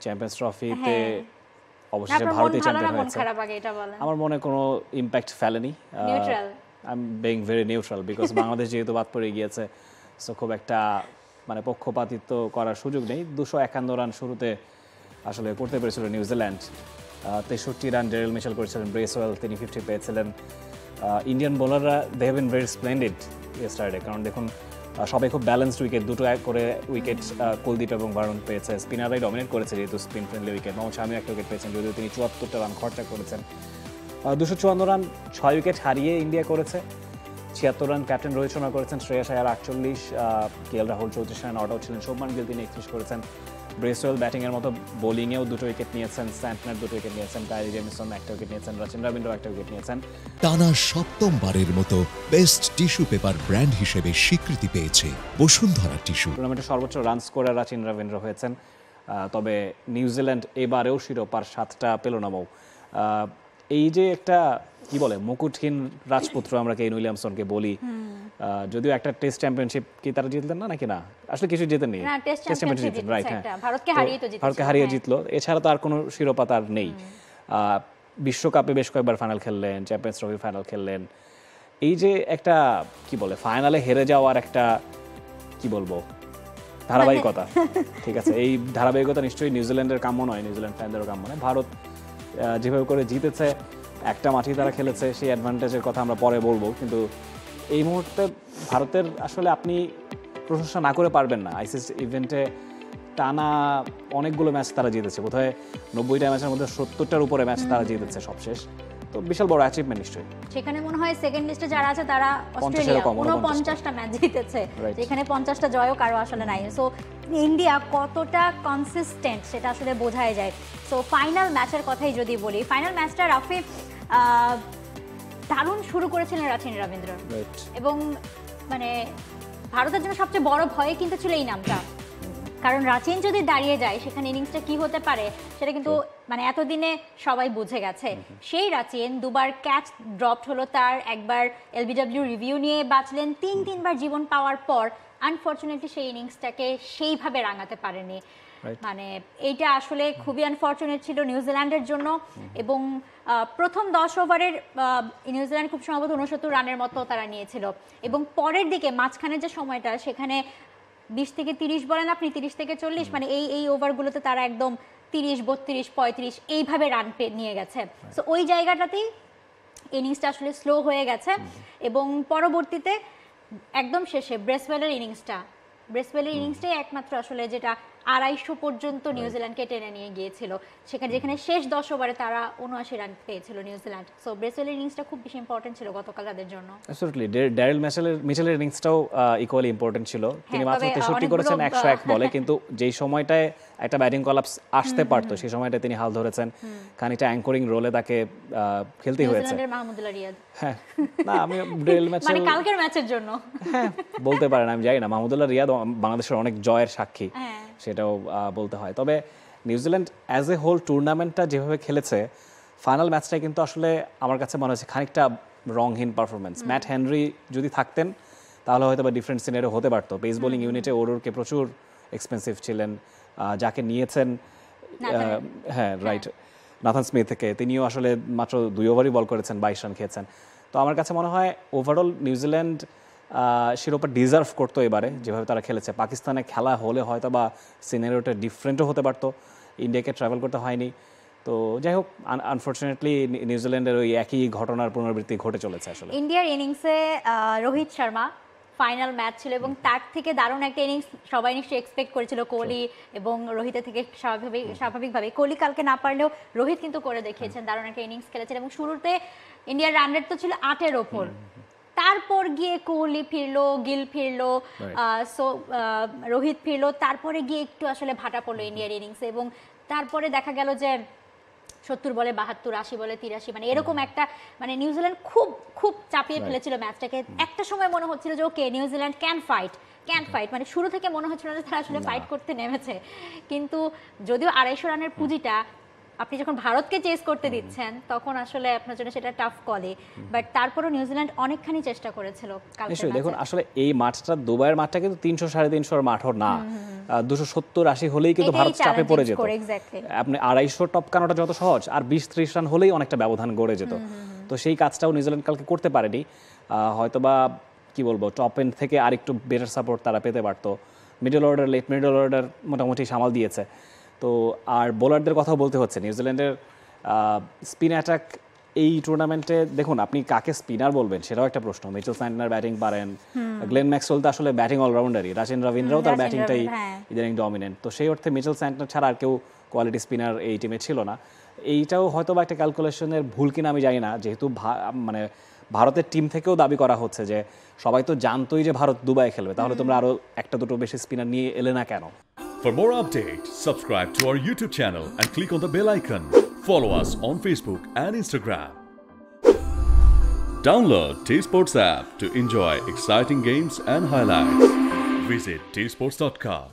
Champions ট্রফিতে অবশেষে ভারতই champion হয়েছে। আমার মনে কোনো ইম্প্যাক্ট ফেলেনি, neutral, I am being very neutral because Bangladesh যেহেতু বাদ পড়ে গিয়েছে, সো খুব একটা মানে পক্ষপাতিত্ব করার সুযোগ নেই। 251 রান শুরুতে আসলে করতে পেরেছিল নিউজিল্যান্ড, 63 রান ডেরেল মিচেল করেছিলেন, ব্রেসওয়েল তিনি 50 পেয়েছিলেন। ইন্ডিয়ান বোলাররা they have been very splendid yesterday, কারণ দেখুন সবাই খুব ব্যালেন্সড উইকেট, দুটো এক করে উইকেট কুলদীপ এবং ভারুণ পেয়েছে। স্পিনাররাই ডমিনেট করেছে যেহেতু স্পিন ফ্রেন্ডলি উইকেট। মোহাম্মদ শামি একটা উইকেট পেয়েছেন, যদিও তিনি 74টা রান খরচা করেছেন। 254 রান 6 উইকেট হারিয়ে ইন্ডিয়া করেছে। 76 রান ক্যাপ্টেন রোহিত শর্মা করেছেন, শ্রেয়াস আয়ার 48, কেএল রাহুল 34 রান আউট ছিলেন, শুভমান গিল তিনি 31 করেছেন। ব্রেসওয়েল ব্যাটিংয়ের মতো বোলিংয়েও 2টো উইকেট নিয়েছেন, স্যান্টনার 2টো উইকেট নিয়েছেন, কাইলি জেমিসন 1টা উইকেট নিয়েছেন, রাচিন রবীন্দ্র 1টা উইকেট নিয়েছেন। টানা 7মবারের মতো বেস্ট টিস্যু পেপার ব্র্যান্ড হিসেবে স্বীকৃতি পেয়েছে বসুন্ধরা টিস্যু। টুর্নামেন্টে সর্বোচ্চ রান স্কোরার রাচিন রবীন্দ্র হয়েছেন। তবে নিউজিল্যান্ড এবারেও শিরোপার 7টা পেল না মৌ। এই যে একটা কি বলে মুকুটহীন রাজপুত্র আমরা কেইন উইলিয়ামসনকে বলি, যদিও একটা টেস্ট চ্যাম্পিয়নশিপ কি তারা জিতলেন না নাকি না, আসলে কিছু জেতেননি, টেস্ট চ্যাম্পিয়নশিপ জিতলেন, রাইট, হ্যাঁ, ভারতকে হারিয়ে জিতলো, এছাড়া তো আর কোনো শিরোপা তার নেই। বিশ্বকাপে বেশ কয়েকবার ফাইনাল খেললেন, চ্যাম্পিয়ন্স ট্রফি ফাইনাল খেললেন। এই যে একটা কি বলে ফাইনালে হেরে যাওয়ার একটা কি বলবো ধারাবাহিকতা, ঠিক আছে, এই ধারাবাহিকতা নিশ্চয়ই নিউজিল্যান্ডের কাম্য নয়, নিউজিল্যান্ড ফ্যানদেরও কাম্য নয়। ভারত যেভাবে করে জিতেছে, একটা মাঠে তারা খেলেছে, সেই অ্যাডভান্টেজের কথা আমরা পরে বলবো, কিন্তু এই মুহূর্তে ভারতের আসলে আপনি প্রশংসা না করে পারবেন না। আইসিসি ইভেন্টে টানা অনেকগুলো ম্যাচ তারা জিতেছে, বোধহয় 90টা ম্যাচের মধ্যে 70টার উপরে ম্যাচ তারা জিতেছে সবশেষ, তো বিশাল বড় অ্যাচিভমেন্ট নিশ্চয়ই। সেখানে মনে হয় সেকেন্ড লিস্টে যারা আছে তারা অস্ট্রেলিয়া 49টা ম্যাচ জিতেছে, যেখানে 50টা জয়ও কারো আসলে নাই। সো ইন্ডিয়া কতটা কনসিস্টেন্ট সেটা আসলে বোঝাই যায়। সো ফাইনাল ম্যাচের কথাই যদি বলি, ফাইনাল ম্যাচটা রাফি দারুণ শুরু করেছিলেন রাচিন রবীন্দ্র, এবং মানে ভারতের জন্য সবচেয়ে বড় ভয় কিন্তু ছিল এই নামটা, কারণ রাচিন যদি দাঁড়িয়ে যায় সেখানে ইনিংসটা কি হতে পারে সেটা কিন্তু মানে এতদিনে সবাই বুঝে গেছে। সেই রাচিন দুবার ক্যাচ ড্রপড হলো তার, একবার এলবিডব্লিউ রিভিউ নিয়ে বাঁচলেন, তিনবার জীবন পাওয়ার পর আনফরচুনেটলি সেই ইনিংসটাকে সেইভাবে রাঙাতে পারেনি। মানে এইটা আসলে খুবই আনফরচুনেট ছিল নিউজিল্যান্ডের জন্য। এবং প্রথম 10 ওভারের নিউজিল্যান্ড খুব সম্ভবত 69 রানের মতো তারা নিয়েছিল, এবং পরের দিকে মাঝখানে যে সময়টা সেখানে 20 থেকে 30 বলেন আপনি, 30 থেকে 40, মানে এই ওভারগুলোতে তারা একদম 30, 32, 35 এইভাবে রান নিয়ে গেছে। সো ওই জায়গাটাতেই ইনিংসটা আসলে স্লো হয়ে গেছে, এবং পরবর্তীতে একদম শেষে ব্রেসওয়েলের ইনিংসটাই একমাত্র আসলে যেটা 250 পর্যন্ত নিউজিল্যান্ডকে টেনে নিয়ে গিয়েছিল, যেখানে শেষ 10 ওভারে তারা 79 রান পেয়েছিল নিউজিল্যান্ড। সো ব্রেসওয়েলের ইনিংসটা খুব বেশি ইম্পর্টেন্ট ছিল গতকাল তাদের জন্য। অ্যাবসলিউটলি ড্যারেল মিচেলের ইনিংসটাও ইকুয়ালি ইম্পর্টেন্ট ছিল। তিনি মাত্র 63 করেছেন 101 বলে, কিন্তু যেই সময়টায় একটা ব্যাটিং কলাপস আসতে পারতো সেই সময়টায় তিনি হাল ধরেছেন, খানিকটা অ্যাঙ্করিং রোলে তাকে খেলতেই হয়েছে। নিউজিল্যান্ডের মাহমুদুল্লাহ রিয়াদ, হ্যাঁ, না আমি ড্যারেল ম্যাচে মানে কালকের ম্যাচের জন্য হ্যাঁ বলতে পারেন, আমি জানি না, মাহমুদুল্লাহ রিয়াদ বাংলাদেশের অনেক জয়ের সাক্ষী, সেটাও বলতে হয়। তবে নিউজিল্যান্ড অ্যাজ এ হোল টুর্নামেন্টটা যেভাবে খেলেছে, ফাইনাল ম্যাচটা কিন্তু আসলে আমার কাছে মনে হচ্ছে খানিকটা রংহীন পারফরমেন্স। ম্যাট হেনরি যদি থাকতেন তাহলে হয়তো বা ডিফারেন্ট সিনারিও হতে পারতো। পেস বোলিং ইউনিটে ওরকে প্রচুর এক্সপেন্সিভ ছিলেন, যাকে নিয়েছেন হ্যাঁ রাইট নাথান স্মিথ থেকে, তিনিও আসলে মাত্র 2 ওভারই বল করেছেন, 22 রান খেয়েছেন। তো আমার কাছে মনে হয় ওভারঅল নিউজিল্যান্ড শিরোপা ডিজার্ভ করতো এবারে, যেভাবে তারা খেলেছে। পাকিস্তানে খেলা হলে হয়তো বা সিনারিওটা ডিফারেন্টও হতে পারতো, ইন্ডিয়াকে ট্রাভেল করতে হয়নি। তো যাই হোক, আনফরচুনেটলি নিউজিল্যান্ডের ওই একই ঘটনার পুনরাবৃত্তি ঘটে চলেছে। আসলে ইন্ডিয়ার ইনিংসে রোহিত শর্মা ফাইনাল ম্যাচ ছিল, এবং তার থেকে দারুণ একটা ইনিংস সবাই নিশ্চয়ই এক্সপেক্ট করেছিল কোহলি এবং রোহিতের থেকে। স্বাভাবিকভাবে কোহলি কালকে না পারলেও রোহিত কিন্তু করে দেখিয়েছেন, দারুণ একটা ইনিংস খেলেছেন। এবং শুরুতে ইন্ডিয়ার রান রেট তো ছিল 8-এর ওপর, তারপর গিয়ে কোহলি ফিরলো, গিল ফিরলো, রোহিত ফিরলো, তারপরে গিয়ে একটু আসলে ভাটা পড়লো ইন্ডিয়ার ইনিংসে, এবং তারপরে দেখা গেল যে 70 বলে 72, 80 বলে 83, মানে এরকম একটা মানে নিউজিল্যান্ড খুব খুব চাপিয়ে ফেলেছিল ম্যাচটাকে। একটা সময় মনে হচ্ছিল যে ওকে নিউজিল্যান্ড ক্যান ফাইট, মানে শুরু থেকে মনে হচ্ছিল যে তারা আসলে ফাইট করতে নেমেছে। কিন্তু যদিও 250 রানের পুঁজিটা আপনি যখন ভারতকে চেস করতে দিচ্ছেন তখন আসলে আপনার জন্য সেটা টাফ কলে, বাট তারপরও নিউজিল্যান্ড অনেকখানি চেষ্টা করেছিল। নিশ্চয়ই দেখুন, আসলে এই মাঠটা দুবাইয়ের মাঠটা কিন্তু 300-350 মাঠও না, 270-80 হলেই কিন্তু ভারত চাপে পড়ে যেত। আপনি 250 টপকানোটা যত সহজ, আর 20-30 রান হলেই অনেকটা ব্যবধান গড়ে যেত। তো সেই কাজটাও নিউজিল্যান্ড কালকে করতে পারেনি। হয়তোবা কি বলবো, টপ এন্ড থেকে আরেকটু বেটার সাপোর্ট তারা পেতে পারতো। Middle order, late middle order মোটামুটি সামাল দিয়েছে। তো আর বোলারদের কথাও বলতে হচ্ছে, নিউজিল্যান্ডের স্পিন অ্যাটাক এই টুর্নামেন্টে দেখুন, আপনি কাকে স্পিনার বলবেন সেটাও একটা প্রশ্ন। মিচেল স্যান্টনার ব্যাটিং পারেন, গ্লেন ম্যাক্সওয়েল তো আসলে ব্যাটিং অলরাউন্ডারই, রাচিন রবীন্দ্রও তার ব্যাটিংটাই ইদানিং ডমিনেন্ট। তো সেই অর্থে মিচেল স্যান্টনার ছাড়া আর কেউ কোয়ালিটি স্পিনার এই টিমে ছিল না। এইটাও হয়তো বা একটা ক্যালকুলেশনের ভুল কিনা আমি জানি না, যেহেতু মানে ভারতের টিম থেকেও দাবি করা হচ্ছে যে সবাই তো জানতোই যে ভারত দুবাই খেলবে, তাহলে তোমরা আরো একটা দুটো বেশি স্পিনার নিয়ে এলে না কেন? For more updates, subscribe to our YouTube channel and click on the bell icon. Follow us on Facebook and Instagram. Download T-Sports app to enjoy exciting games and highlights. Visit tsports.com.